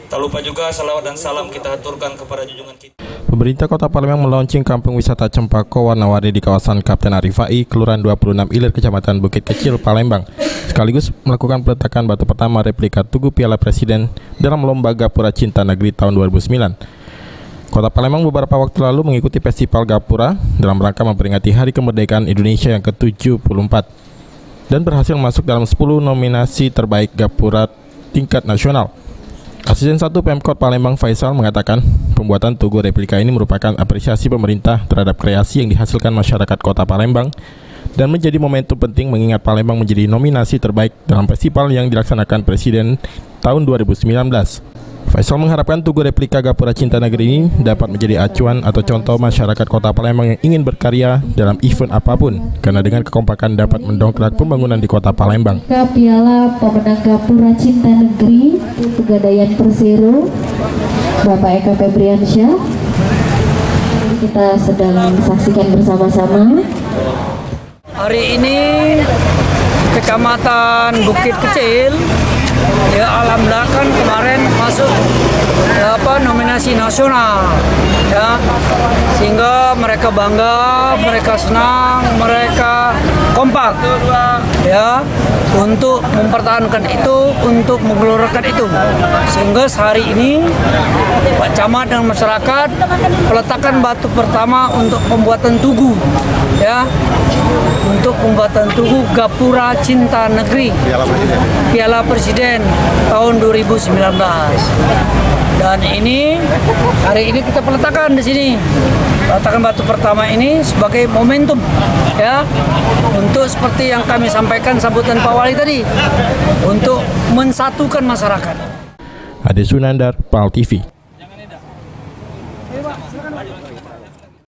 Tak lupa juga salawat dan salam kita aturkan kepada junjungan kita. Pemerintah Kota Palembang melaunching Kampung Wisata Cempaka Warna-Warni di kawasan Kapten Arifai, Kelurahan 26 Ilir, Kecamatan Bukit Kecil, Palembang. Sekaligus melakukan peletakan batu pertama replika Tugu Piala Presiden dalam Lomba Gapura Cinta Negeri tahun 2009. Kota Palembang beberapa waktu lalu mengikuti Festival Gapura dalam rangka memperingati Hari Kemerdekaan Indonesia yang ke-74 dan berhasil masuk dalam 10 nominasi terbaik Gapura tingkat nasional. Asisten 1 Pemkot Palembang Faisal mengatakan pembuatan tugu replika ini merupakan apresiasi pemerintah terhadap kreasi yang dihasilkan masyarakat Kota Palembang dan menjadi momentum penting mengingat Palembang menjadi nominasi terbaik dalam festival yang dilaksanakan Presiden tahun 2019. Faisal mengharapkan tugu replika Gapura Cinta Negeri ini dapat menjadi acuan atau contoh masyarakat Kota Palembang yang ingin berkarya dalam event apapun, karena dengan kekompakan dapat mendongkrak pembangunan di Kota Palembang. Piala pemenang Gapura Cinta Negeri Pegadaian Persero, Bapak Eka Febriansyah. Kita sedang saksikan bersama-sama. Hari ini Kecamatan Bukit Kecil, ya alhamdulillah kan kemarin masuk nominasi nasional, ya, sehingga mereka bangga, mereka senang, mereka kompak, ya, untuk mempertahankan itu, untuk menggelorkan itu, sehingga hari ini Pak Camat dan masyarakat peletakan batu pertama untuk pembuatan tugu, ya, untuk pembuatan tugu Gapura Cinta Negeri Piala Presiden tahun 2019. Dan ini hari ini kita peletakan di sini. Peletakan batu pertama ini sebagai momentum, ya, untuk seperti yang kami sampaikan sambutan Pak Wali tadi, untuk mensatukan masyarakat. Ade Sunandar, PAL TV.